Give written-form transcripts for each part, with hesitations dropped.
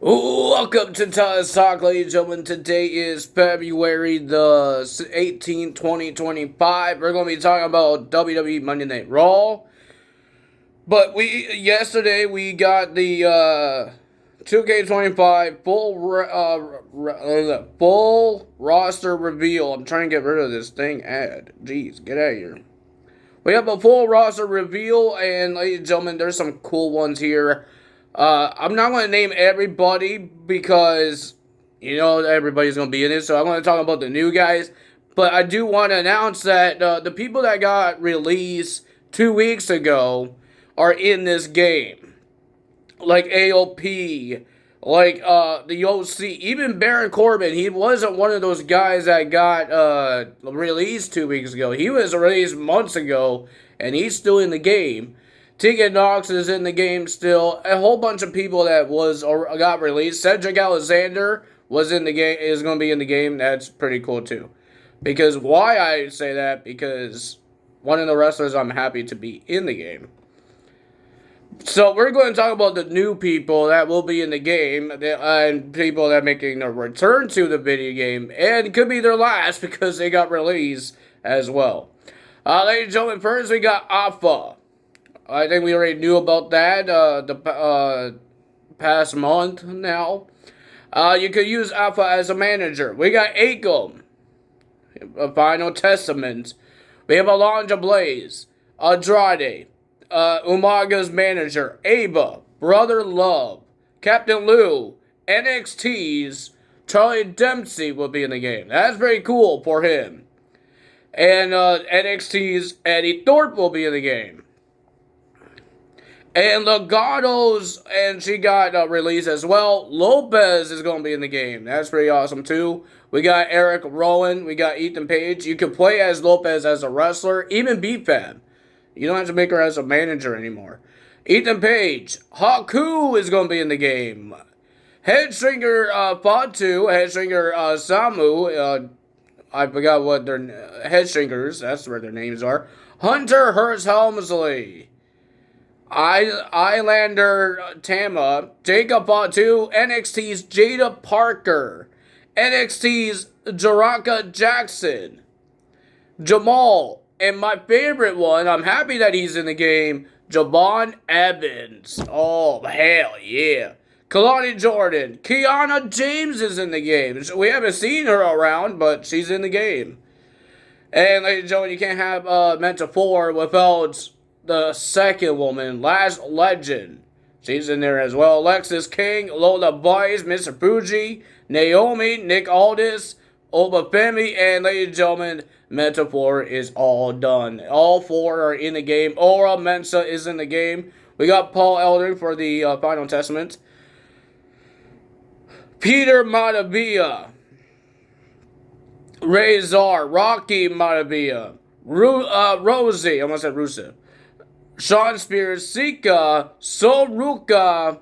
Welcome to Tyler's Talk, ladies and gentlemen. Today is February the 18th, 2025. We're going to be talking about WWE Monday Night Raw. But yesterday we got the 2K25 full roster reveal. I'm trying to get rid of this thing ad. Jeez, get out of here. We have a full roster reveal, and ladies and gentlemen, there's some cool ones here. I'm not going to name everybody because, everybody's going to be in it. So I'm going to talk about the new guys. But I do want to announce that the people that got released 2 weeks ago are in this game. Like AOP, like the OC, even Baron Corbin. He wasn't one of those guys that got released 2 weeks ago. He was released months ago, and he's still in the game. Tegan Knox is in the game still. A whole bunch of people that got released. Cedric Alexander was in the game, is going to be in the game. That's pretty cool too. Because why I say that? Because one of the wrestlers I'm happy to be in the game. So we're going to talk about the new people that will be in the game and people that are making a return to the video game, and it could be their last because they got released as well. Ladies and gentlemen, first we got Alpha. I think we already knew about that the past month now. You could use Alpha as a manager. We got Akam, a Final Testament. We have Alondra Blaze, Andrade, Umaga's manager, Ava, Brother Love, Captain Lou, NXT's Charlie Dempsey will be in the game. That's very cool for him. And NXT's Eddie Thorpe will be in the game. And Legato's, and she got released as well. Lopez is going to be in the game. That's pretty awesome too. We got Eric Rowan. We got Ethan Page. You can play as Lopez as a wrestler, even B-Fab. You don't have to make her as a manager anymore. Ethan Page. Haku is going to be in the game. Headstringer Fatu. Headstringer Samu. I forgot what their Headstringers. That's what their names are. Hunter Hearst Helmsley. Islander Tama, Jacob Fatu, NXT's Jada Parker, NXT's Jaraka Jackson, Jamal, and my favorite one, I'm happy that he's in the game, Javon Evans. Oh, hell yeah. Kalani Jordan, Kiana James is in the game. We haven't seen her around, but she's in the game. And ladies and gentlemen, you can't have Menta 4 without the second woman, Last Legend. She's in there as well. Alexis King, Lola Vice, Mr. Fuji, Naomi, Nick Aldis, Obafemi, and ladies and gentlemen, Metaphor is all done. All four are in the game. Aura Mensa is in the game. We got Paul Eldering for the Final Testament. Peter Matavia, Razor, Rocky Matavia, Rosie, I almost said Rusev. Sean Spears, Sika, Soruka,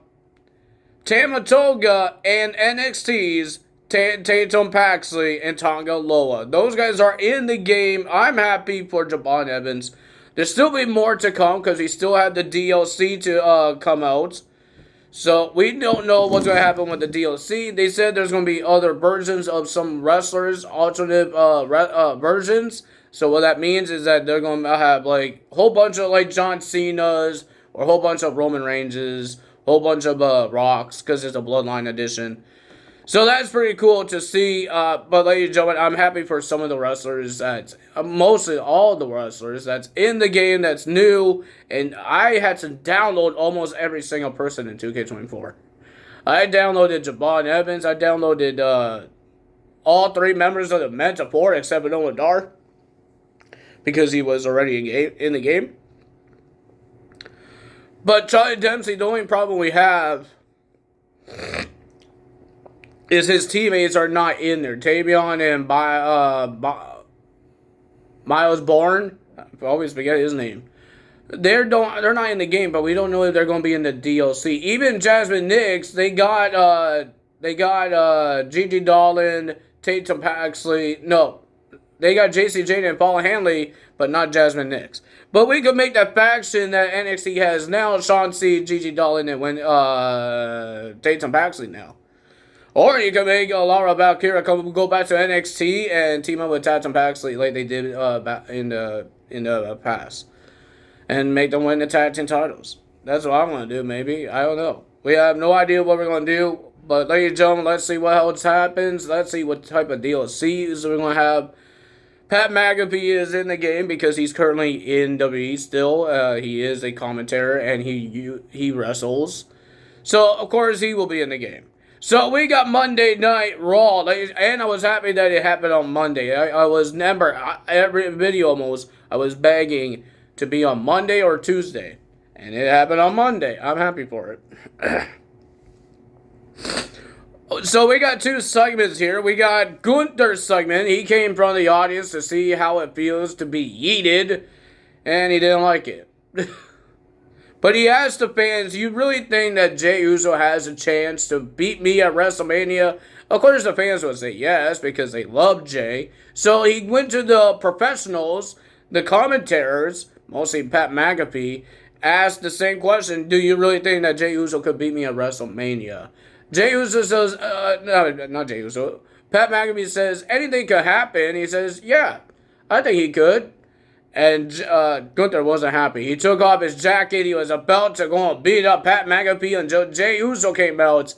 Tamatoga, and NXT's Tatum Paxley and Tonga Loa. Those guys are in the game. I'm happy for Javon Evans. There'll still be more to come because he still had the DLC to come out. So we don't know what's going to happen with the DLC. They said there's going to be other versions of some wrestlers, alternate versions. So what that means is that they're going to have like a whole bunch of like John Cena's or a whole bunch of Roman Reigns', a whole bunch of Rocks because it's a Bloodline edition. So that's pretty cool to see. But ladies and gentlemen, I'm happy for some of the wrestlers that's mostly all the wrestlers that's in the game that's new. And I had to download almost every single person in 2K24. I downloaded Javon Evans. I downloaded all three members of the Menta 4 except for Noah Dar, because he was already in the game. But Charlie Dempsey, the only problem we have is his teammates are not in there. Tavion and Miles Bourne, I always forget his name. They're not in the game, but we don't know if they're going to be in the DLC. Even Jasmine Nix, they got Gigi Dolan, Tatum Paxley. No, they got JC Jane and Paula Hanley, but not Jasmine Nix. But we could make that faction that NXT has now, Shawn C, Gigi Dolan, and Tatum Paxley now. Or you could make Laura Valkyria go back to NXT and team up with Tatum Paxley like they did in the past. And make them win the tag team titles. That's what I'm going to do, maybe. I don't know. We have no idea what we're going to do. But ladies and gentlemen, let's see what else happens. Let's see what type of DLCs we're going to have. Pat McAfee is in the game because he's currently in WWE still. He is a commentator and he wrestles. So, of course, he will be in the game. So, we got Monday Night Raw. And I was happy that it happened on Monday. I was every video almost, I was begging to be on Monday or Tuesday. And it happened on Monday. I'm happy for it. So we got two segments here. We got Gunther's segment. He came from the audience to see how it feels to be yeeted. And he didn't like it. But he asked the fans, you really think that Jey Uso has a chance to beat me at WrestleMania? Of course the fans would say yes because they love Jey. So he went to the professionals, the commentators, mostly Pat McAfee, asked the same question, do you really think that Jey Uso could beat me at WrestleMania? Jey Uso says, no, not Jey Uso. Pat McAfee says, anything could happen. He says, yeah, I think he could. And Gunther wasn't happy. He took off his jacket. He was about to go and beat up Pat McAfee until Jey Uso came out.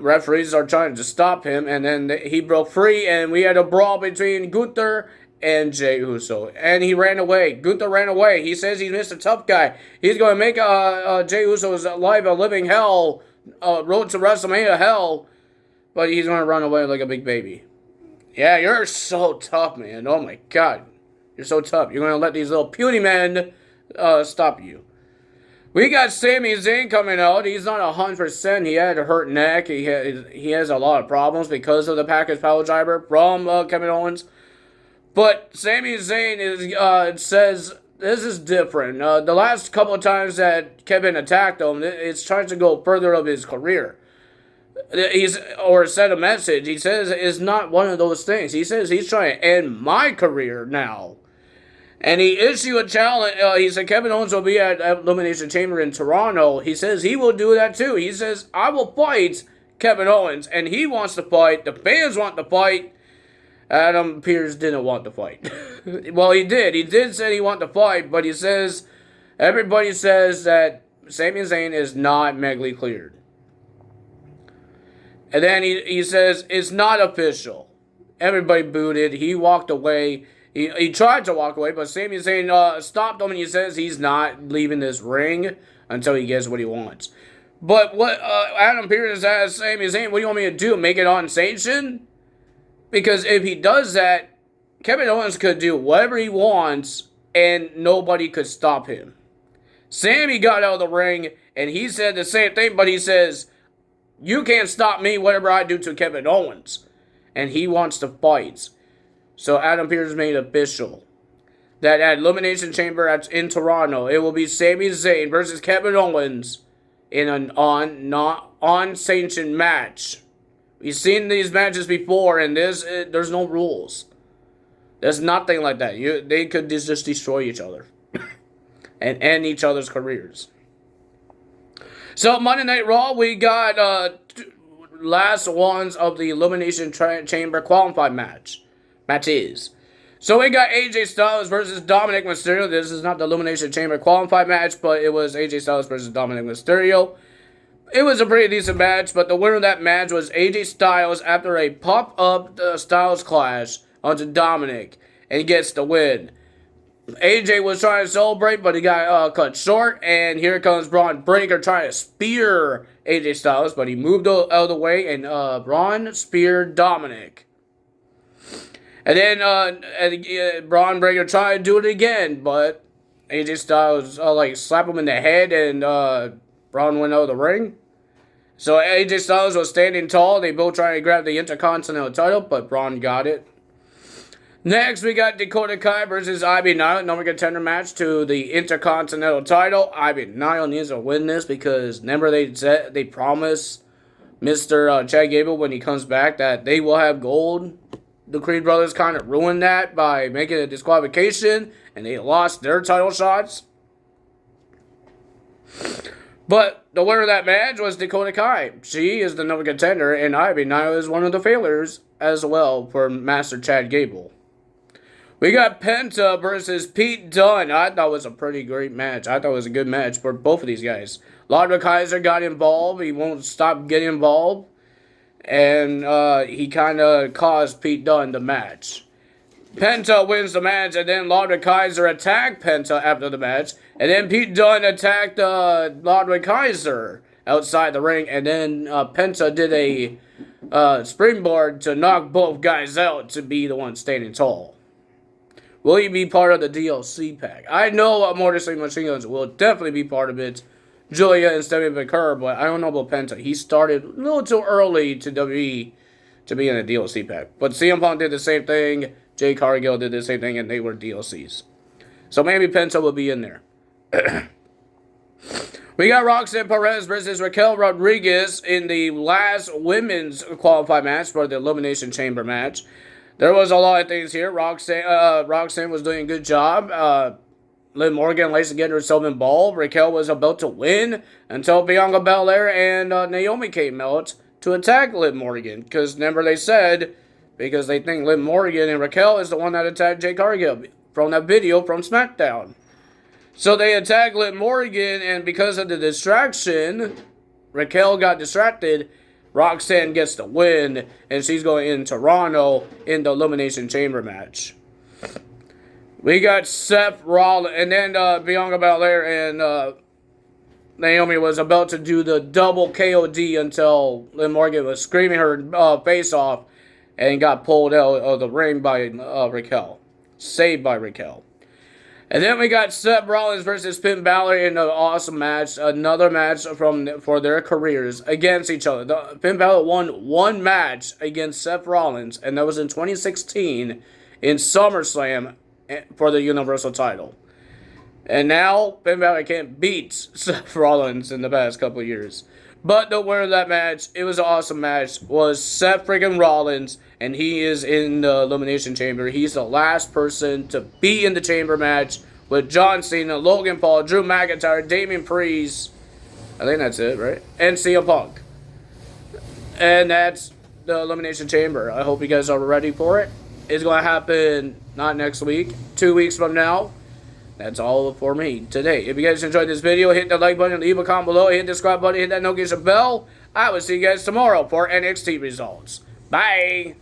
Referees are trying to stop him. And then he broke free. And we had a brawl between Gunther and Jey Uso. And he ran away. Gunther ran away. He says he's Mr. Tough Guy. He's going to make Jey Uso's life a living hell. Road to WrestleMania hell, but he's gonna run away like a big baby. Yeah, you're so tough, man. Oh my god, you're so tough. You're gonna let these little puny men stop you. We got Sami Zayn coming out. He's not 100%. He had a hurt neck. He has a lot of problems because of the package power driver from Kevin Owens. But Sami Zayn says this is different. The last couple of times that Kevin attacked him, it's trying to go further of his career. Or sent a message. He says it's not one of those things. He says he's trying to end my career now. And he issued a challenge. He said Kevin Owens will be at Elimination Chamber in Toronto. He says he will do that too. He says, I will fight Kevin Owens. And he wants to fight. The fans want to fight. Adam Pearce didn't want to fight. Well, he did. He did say he wanted to fight, but he says, everybody says that Sami Zayn is not medically cleared. And then he says, it's not official. Everybody booted. He walked away. He tried to walk away, but Sami Zayn stopped him, and he says he's not leaving this ring until he gets what he wants. But what Adam Pearce asked Sami Zayn, what do you want me to do? Make it unsanctioned? Because if he does that, Kevin Owens could do whatever he wants and nobody could stop him. Sammy got out of the ring and he said the same thing, but he says, you can't stop me, whatever I do to Kevin Owens. And he wants to fight. So Adam Pearce made it official that at Elimination Chamber in Toronto, it will be Sami Zayn versus Kevin Owens in an unsanctioned match. We've seen these matches before, and there's no rules. There's nothing like that. They could just destroy each other and end each other's careers. So Monday Night Raw, we got last ones of the Elimination Chamber qualified matches. So we got AJ Styles versus Dominic Mysterio. This is not the Elimination Chamber qualified match, but it was AJ Styles versus Dominic Mysterio. It was a pretty decent match, but the winner of that match was AJ Styles after a pop-up Styles clash onto Dominic, and he gets the win. AJ was trying to celebrate, but he got cut short, and here comes Braun Breaker trying to spear AJ Styles, but he moved out of the way, and Braun speared Dominic. And then Braun Breaker tried to do it again, but AJ Styles slapped him in the head, and Braun went out of the ring. So AJ Styles was standing tall. They both trying to grab the Intercontinental title, but Braun got it. Next, we got Dakota Kai versus Ivy Nile. Number contender match to the Intercontinental title. Ivy Nile needs to win this because remember they promised Mr. Chad Gable when he comes back that they will have gold. the Creed brothers kind of ruined that by making a disqualification, and they lost their title shots. But the winner of that match was Dakota Kai. She is the number contender, and Ivy Nile is one of the failures as well for Master Chad Gable. We got Penta versus Pete Dunne. I thought it was a pretty great match. I thought it was a good match for both of these guys. Ludwig Kaiser got involved. He won't stop getting involved. And he kind of caused Pete Dunne the match. Penta wins the match, and then Ludwig Kaiser attacked Penta after the match. And then Pete Dunne attacked Ludwig Kaiser outside the ring. And then Penta did a springboard to knock both guys out to be the one standing tall. Will he be part of the DLC pack? I know Motor City Machine Guns will definitely be part of it. Julia and Stephanie McCurr, but I don't know about Penta. He started a little too early to WWE to be in a DLC pack. But CM Punk did the same thing. Jay Cargill did the same thing, and they were DLCs. So maybe Penta will be in there. We got Roxanne Perez versus Raquel Rodriguez in the last women's qualified match for the Elimination Chamber match. There was a lot of things here. Roxanne was doing a good job. Liv Morgan likes to get herself involved. Raquel was about to win until Bianca Belair and Naomi came out to attack Liv Morgan. Because remember they said, because they think Liv Morgan and Raquel is the one that attacked Jay Cargill from that video from SmackDown. So they attacked Liv Morgan, and because of the distraction, Raquel got distracted. Roxanne gets the win, and she's going in Toronto in the Elimination Chamber match. We got Seth Rollins, and then Bianca Belair and Naomi was about to do the double KOD until Liv Morgan was screaming her face off and got pulled out of the ring by Raquel. Saved by Raquel. And then we got Seth Rollins versus Finn Balor in an awesome match. Another match for their careers against each other. Finn Balor won one match against Seth Rollins, and that was in 2016 in SummerSlam for the Universal title. And now Finn Balor can't beat Seth Rollins in the past couple of years. But the winner of that match, it was an awesome match, was Seth freaking Rollins, and he is in the Elimination Chamber. He's the last person to be in the Chamber match with John Cena, Logan Paul, Drew McIntyre, Damian Priest. I think that's it, right? And CM Punk. And that's the Elimination Chamber. I hope you guys are ready for it. It's going to happen not next week, 2 weeks from now. That's all for me today. If you guys enjoyed this video, hit the like button, leave a comment below, hit the subscribe button, hit that notification bell. I will see you guys tomorrow for NXT results. Bye!